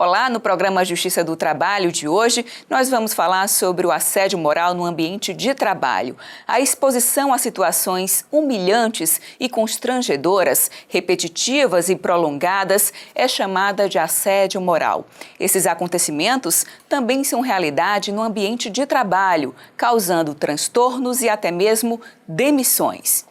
Olá, no programa Justiça do Trabalho de hoje, nós vamos falar sobre o assédio moral no ambiente de trabalho. A exposição a situações humilhantes e constrangedoras, repetitivas e prolongadas, é chamada de assédio moral. Esses acontecimentos também são realidade no ambiente de trabalho, causando transtornos e até mesmo demissões.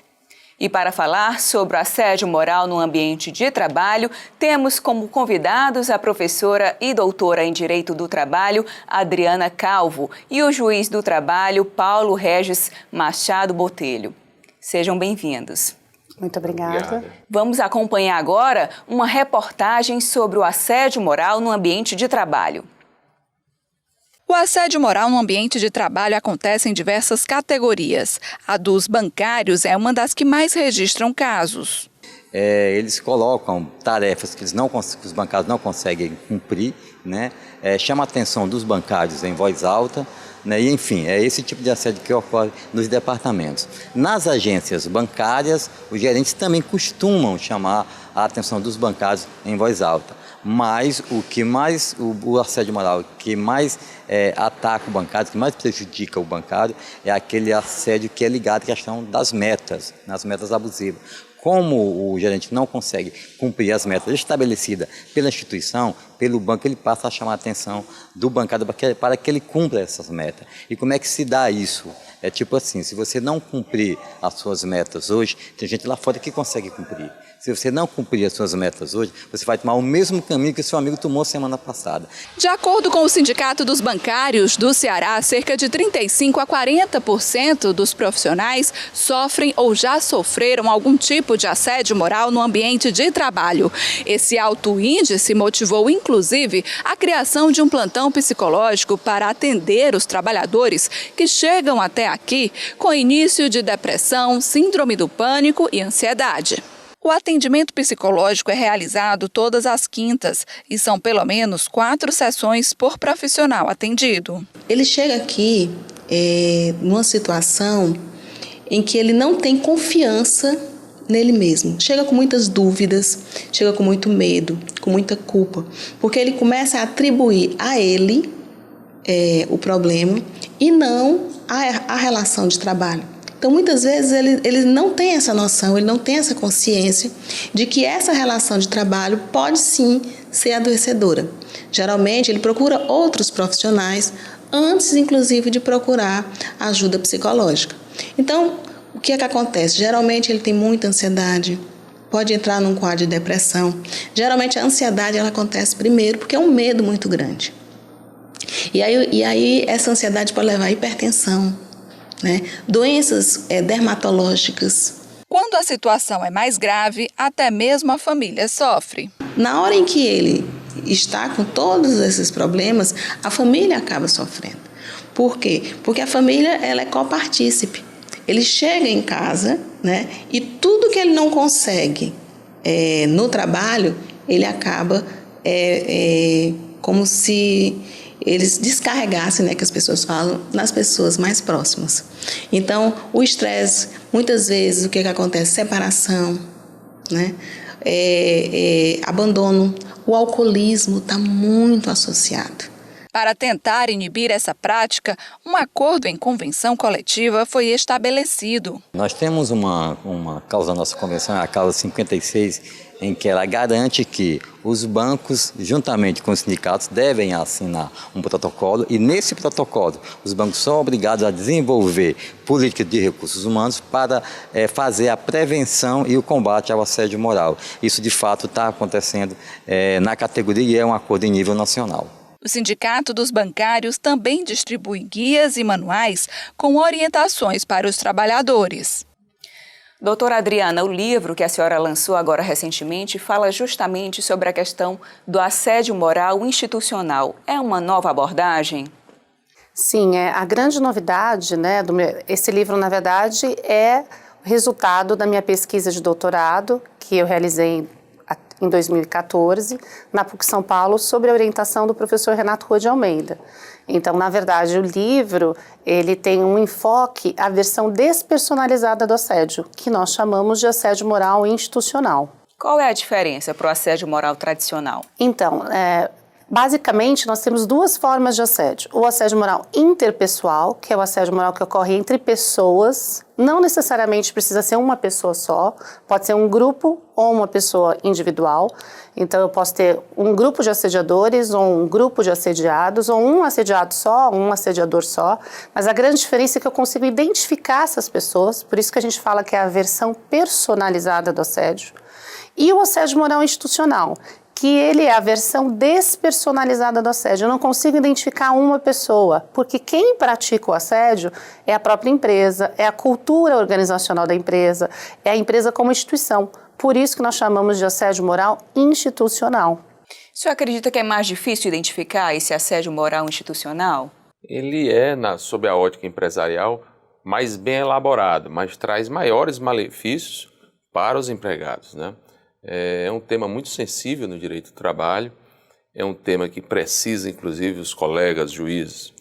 E para falar sobre o assédio moral no ambiente de trabalho, temos como convidados a professora e doutora em Direito do Trabalho, Adriana Calvo, e o juiz do trabalho, Paulo Regis Machado Botelho. Sejam bem-vindos. Muito obrigada. Vamos acompanhar agora uma reportagem sobre o assédio moral no ambiente de trabalho. O assédio moral no ambiente de trabalho acontece em diversas categorias. A dos bancários é uma das que mais registram casos. Eles colocam tarefas que os bancários não conseguem cumprir, né? Chama a atenção dos bancários em voz alta, né? E, enfim, é esse tipo de assédio que ocorre nos departamentos. Nas agências bancárias, os gerentes também costumam chamar a atenção dos bancários em voz alta. Mas o assédio moral que mais ataca o bancário, que mais prejudica o bancário, é aquele assédio que é ligado à questão das metas, nas metas abusivas. Como o gerente não consegue cumprir as metas estabelecidas pela instituição, pelo banco, ele passa a chamar a atenção do bancário para que ele cumpra essas metas. E como é que se dá isso? É tipo assim, se você não cumprir as suas metas hoje, tem gente lá fora que consegue cumprir. Se você não cumprir as suas metas hoje, você vai tomar o mesmo caminho que seu amigo tomou semana passada. De acordo com o Sindicato dos Bancários do Ceará, cerca de 35% a 40% dos profissionais sofrem ou já sofreram algum tipo de assédio moral no ambiente de trabalho. Esse alto índice motivou, inclusive, a criação de um plantão psicológico para atender os trabalhadores que chegam até aqui com início de depressão, síndrome do pânico e ansiedade. O atendimento psicológico é realizado todas as quintas e são pelo menos 4 sessões por profissional atendido. Ele chega aqui numa situação em que ele não tem confiança nele mesmo. Chega com muitas dúvidas, chega com muito medo, com muita culpa, porque ele começa a atribuir a ele o problema e não a relação de trabalho. Então, muitas vezes, ele não tem essa noção, ele não tem essa consciência de que essa relação de trabalho pode, sim, ser adoecedora. Geralmente, ele procura outros profissionais antes, inclusive, de procurar ajuda psicológica. Então, o que é que acontece? Geralmente, ele tem muita ansiedade, pode entrar num quadro de depressão. Geralmente, a ansiedade ela acontece primeiro porque é um medo muito grande. E aí essa ansiedade pode levar à hipertensão, né? Doenças dermatológicas. Quando a situação é mais grave, até mesmo a família sofre. Na hora em que ele está com todos esses problemas, a família acaba sofrendo. Por quê? Porque a família ela é copartícipe. Ele chega em casa, né? E tudo que ele não consegue no trabalho, ele acaba como se eles descarregassem, né, que as pessoas falam, nas pessoas mais próximas. Então, o estresse, muitas vezes, o que acontece? Separação, né? Abandono, o alcoolismo está muito associado. Para tentar inibir essa prática, um acordo em convenção coletiva foi estabelecido. Nós temos uma causa na nossa convenção, a causa 56, em que ela garante que os bancos, juntamente com os sindicatos, devem assinar um protocolo e, nesse protocolo, os bancos são obrigados a desenvolver políticas de recursos humanos para fazer a prevenção e o combate ao assédio moral. Isso, de fato, está acontecendo na categoria e é um acordo em nível nacional. O Sindicato dos Bancários também distribui guias e manuais com orientações para os trabalhadores. Doutora Adriana, o livro que a senhora lançou agora recentemente fala justamente sobre a questão do assédio moral institucional. É uma nova abordagem? Sim, a grande novidade, né, esse livro, na verdade, é resultado da minha pesquisa de doutorado, que eu realizei em 2014, na PUC São Paulo, sobre a orientação do professor Renato Rua de Almeida. Então, na verdade, o livro, ele tem um enfoque, a versão despersonalizada do assédio, que nós chamamos de assédio moral institucional. Qual é a diferença para o assédio moral tradicional? Então, Basicamente, nós temos duas formas de assédio. O assédio moral interpessoal, que é o assédio moral que ocorre entre pessoas, não necessariamente precisa ser uma pessoa só, pode ser um grupo ou uma pessoa individual. Então, eu posso ter um grupo de assediadores ou um grupo de assediados, ou um assediado só, um assediador só. Mas a grande diferença é que eu consigo identificar essas pessoas, por isso que a gente fala que é a versão personalizada do assédio. E o assédio moral institucional, que ele é a versão despersonalizada do assédio. Eu não consigo identificar uma pessoa, porque quem pratica o assédio é a própria empresa, é a cultura organizacional da empresa, é a empresa como instituição. Por isso que nós chamamos de assédio moral institucional. O senhor acredita que é mais difícil identificar esse assédio moral institucional? Ele é, sob a ótica empresarial, mais bem elaborado, mas traz maiores malefícios para os empregados, né? É um tema muito sensível no direito do trabalho, é um tema que precisa, inclusive, os colegas juízes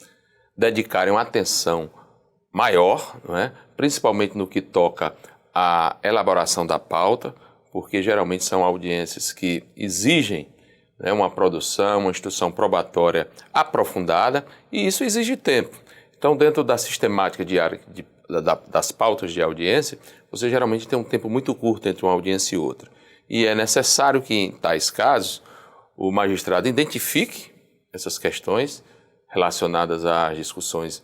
dedicarem uma atenção maior, não é? Principalmente no que toca à elaboração da pauta, porque geralmente são audiências que exigem, né, uma produção, uma instrução probatória aprofundada, e isso exige tempo. Então, dentro da sistemática diária das pautas de audiência, você geralmente tem um tempo muito curto entre uma audiência e outra. E é necessário que, em tais casos, o magistrado identifique essas questões relacionadas às discussões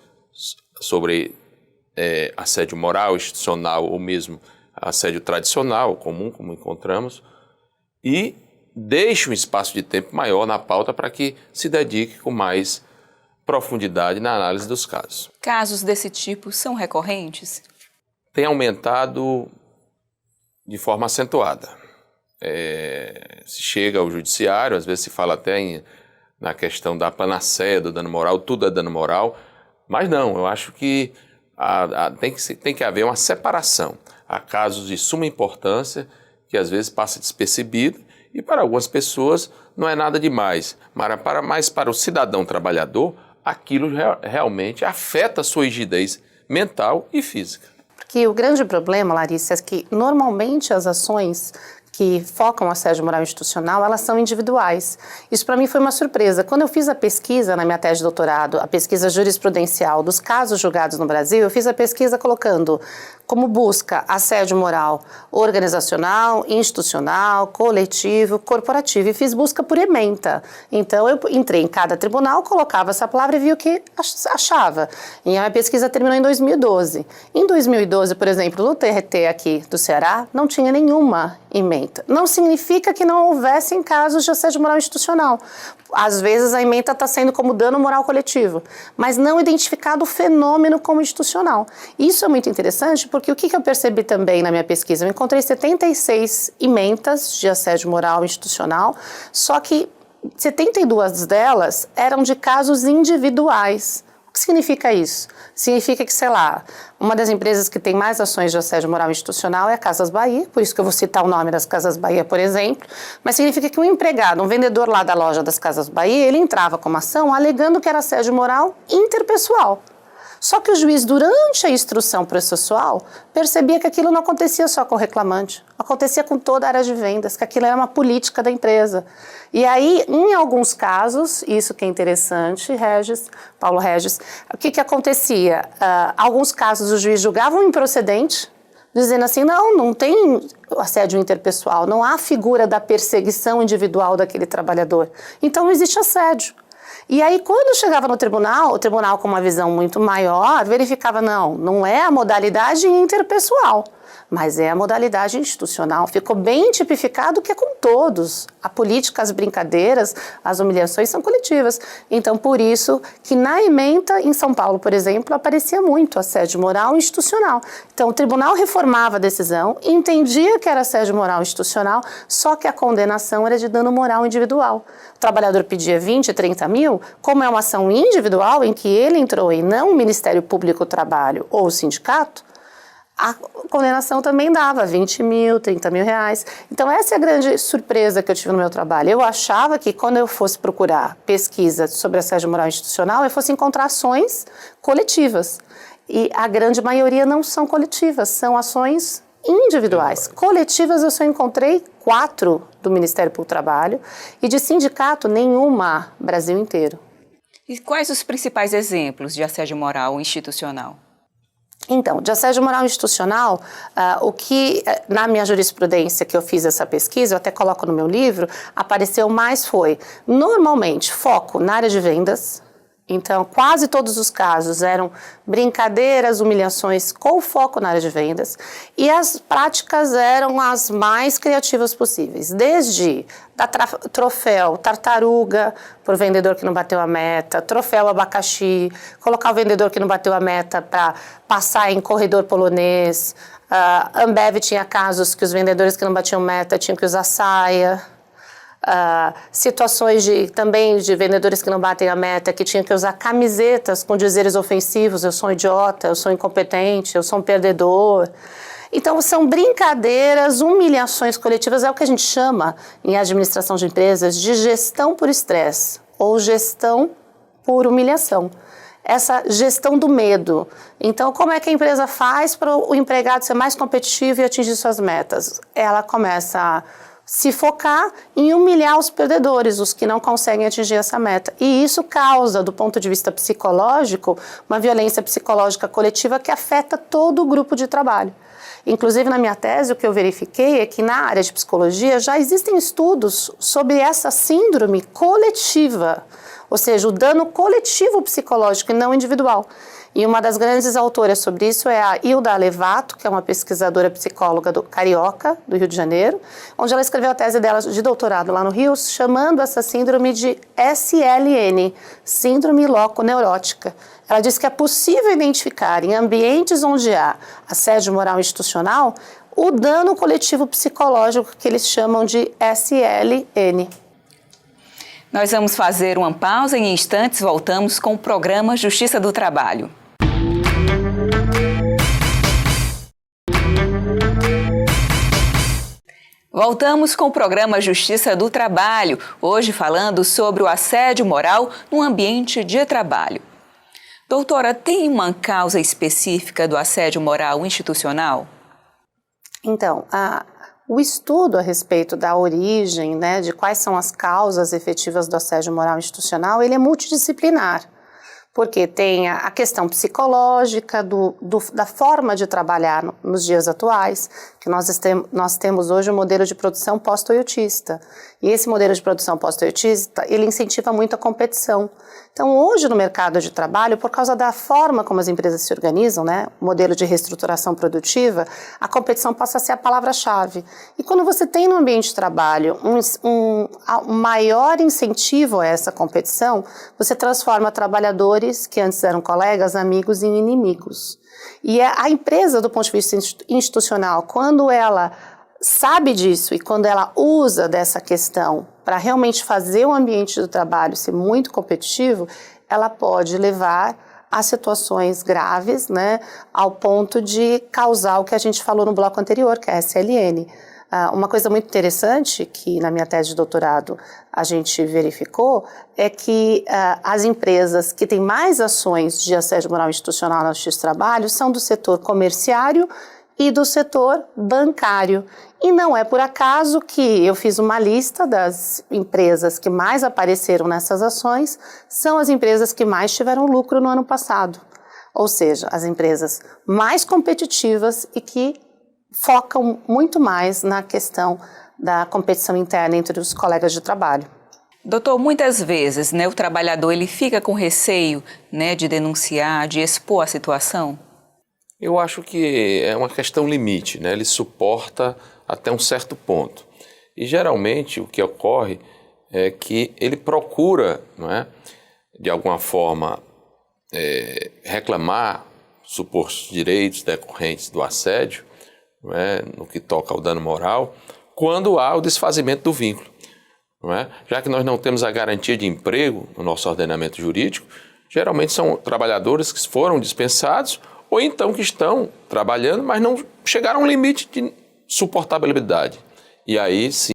sobre assédio moral, institucional ou mesmo assédio tradicional, comum, como encontramos, e deixe um espaço de tempo maior na pauta para que se dedique com mais profundidade na análise dos casos. Casos desse tipo são recorrentes? Tem aumentado de forma acentuada. Se chega ao judiciário, às vezes se fala até na questão da panaceia, do dano moral, tudo é dano moral, mas não, eu acho que tem que haver uma separação. Há casos de suma importância que às vezes passa despercebido e para algumas pessoas não é nada demais, mas para o cidadão trabalhador, aquilo realmente afeta a sua rigidez mental e física. Porque o grande problema, Larissa, é que normalmente as ações que focam o assédio moral institucional, elas são individuais. Isso para mim foi uma surpresa. Quando eu fiz a pesquisa na minha tese de doutorado, a pesquisa jurisprudencial dos casos julgados no Brasil, eu fiz a pesquisa colocando como busca assédio moral organizacional, institucional, coletivo, corporativo, e fiz busca por ementa. Então eu entrei em cada tribunal, colocava essa palavra e vi o que achava. E a minha pesquisa terminou em 2012. Em 2012, por exemplo, no TRT aqui do Ceará, não tinha nenhuma ementa. Não significa que não houvessem casos de assédio moral institucional. Às vezes a ementa está sendo como dano moral coletivo, mas não identificado o fenômeno como institucional. Isso é muito interessante porque o que eu percebi também na minha pesquisa? Eu encontrei 76 ementas de assédio moral institucional, só que 72 delas eram de casos individuais. O que significa isso? Significa que, sei lá, uma das empresas que tem mais ações de assédio moral institucional é a Casas Bahia, por isso que eu vou citar o nome das Casas Bahia, por exemplo, mas significa que um empregado, um vendedor lá da loja das Casas Bahia, ele entrava com uma ação alegando que era assédio moral interpessoal. Só que o juiz, durante a instrução processual, percebia que aquilo não acontecia só com o reclamante, acontecia com toda a área de vendas, que aquilo era uma política da empresa. E aí, em alguns casos, isso que é interessante, Paulo Regis, o que acontecia? Alguns casos o juiz julgava um improcedente, dizendo assim, não tem assédio interpessoal, não há figura da perseguição individual daquele trabalhador. Então não existe assédio. E aí, quando chegava no tribunal, o tribunal com uma visão muito maior, verificava, não é a modalidade interpessoal, mas é a modalidade institucional. Ficou bem tipificado que é com todos. A política, as brincadeiras, as humilhações são coletivas. Então, por isso que na ementa, em São Paulo, por exemplo, aparecia muito assédio moral institucional. Então, o tribunal reformava a decisão, entendia que era assédio moral institucional, só que a condenação era de dano moral individual. O trabalhador pedia 20, 30 mil, como é uma ação individual em que ele entrou e não o Ministério Público do Trabalho ou o sindicato, a condenação também dava 20 mil, 30 mil reais. Então essa é a grande surpresa que eu tive no meu trabalho. Eu achava que quando eu fosse procurar pesquisa sobre assédio moral institucional, eu fosse encontrar ações coletivas. E a grande maioria não são coletivas, são ações individuais. Coletivas eu só encontrei 4 do Ministério Público do Trabalho, e de sindicato nenhuma, Brasil inteiro. E quais os principais exemplos de assédio moral institucional? Então, de assédio moral institucional, o que na minha jurisprudência que eu fiz essa pesquisa, eu até coloco no meu livro, apareceu mais foi, normalmente, foco na área de vendas. Então, quase todos os casos eram brincadeiras, humilhações com foco na área de vendas, e as práticas eram as mais criativas possíveis, desde dar troféu tartaruga por vendedor que não bateu a meta, troféu abacaxi, colocar o vendedor que não bateu a meta para passar em corredor polonês. Ambev tinha casos que os vendedores que não batiam meta tinham que usar saia. Situações também de vendedores que não batem a meta, que tinham que usar camisetas com dizeres ofensivos, eu sou um idiota, eu sou incompetente, eu sou um perdedor. Então, são brincadeiras, humilhações coletivas, é o que a gente chama, em administração de empresas, de gestão por estresse, ou gestão por humilhação. Essa gestão do medo. Então, como é que a empresa faz para o empregado ser mais competitivo e atingir suas metas? Ela começa a se focar em humilhar os perdedores, os que não conseguem atingir essa meta. E isso causa, do ponto de vista psicológico, uma violência psicológica coletiva que afeta todo o grupo de trabalho. Inclusive, na minha tese, o que eu verifiquei é que na área de psicologia já existem estudos sobre essa síndrome coletiva, ou seja, o dano coletivo psicológico e não individual. E uma das grandes autoras sobre isso é a Hilda Alevato, que é uma pesquisadora psicóloga carioca, do Rio de Janeiro, onde ela escreveu a tese dela de doutorado lá no Rio, chamando essa síndrome de SLN, Síndrome Loconeurótica. Ela diz que é possível identificar em ambientes onde há assédio moral institucional o dano coletivo psicológico que eles chamam de SLN. Nós vamos fazer uma pausa e em instantes voltamos com o programa Justiça do Trabalho. Voltamos com o programa Justiça do Trabalho, hoje falando sobre o assédio moral no ambiente de trabalho. Doutora, tem uma causa específica do assédio moral institucional? Então, o estudo a respeito da origem, né, de quais são as causas efetivas do assédio moral institucional, ele é multidisciplinar. Porque tem a questão psicológica, da forma de trabalhar nos dias atuais, que nós temos hoje um modelo de produção pós-toyotista. E esse modelo de produção pós-toyotista, ele incentiva muito a competição. Então, hoje no mercado de trabalho, por causa da forma como as empresas se organizam, né, o modelo de reestruturação produtiva, a competição passa a ser a palavra-chave. E quando você tem no ambiente de trabalho um maior incentivo a essa competição, você transforma trabalhadores que antes eram colegas, amigos, em inimigos. E a empresa, do ponto de vista institucional, quando ela sabe disso e quando ela usa dessa questão para realmente fazer o ambiente do trabalho ser muito competitivo, ela pode levar a situações graves, né, ao ponto de causar o que a gente falou no bloco anterior, que é a SLN. Uma coisa muito interessante que na minha tese de doutorado a gente verificou é que as empresas que têm mais ações de assédio moral institucional na justiça do trabalho são do setor comerciário e do setor bancário. E não é por acaso que eu fiz uma lista das empresas que mais apareceram nessas ações, são as empresas que mais tiveram lucro no ano passado. Ou seja, as empresas mais competitivas e que focam muito mais na questão da competição interna entre os colegas de trabalho. Doutor, muitas vezes, né, o trabalhador ele fica com receio, né, de denunciar, de expor a situação? Eu acho que é uma questão limite, né? Ele suporta até um certo ponto. E geralmente o que ocorre é que ele procura, não é, de alguma forma, reclamar supostos direitos decorrentes do assédio, não é, no que toca ao dano moral, quando há o desfazimento do vínculo. Não é? Já que nós não temos a garantia de emprego no nosso ordenamento jurídico, geralmente são trabalhadores que foram dispensados ou então que estão trabalhando, mas não chegaram a um limite de suportabilidade. E aí, sim,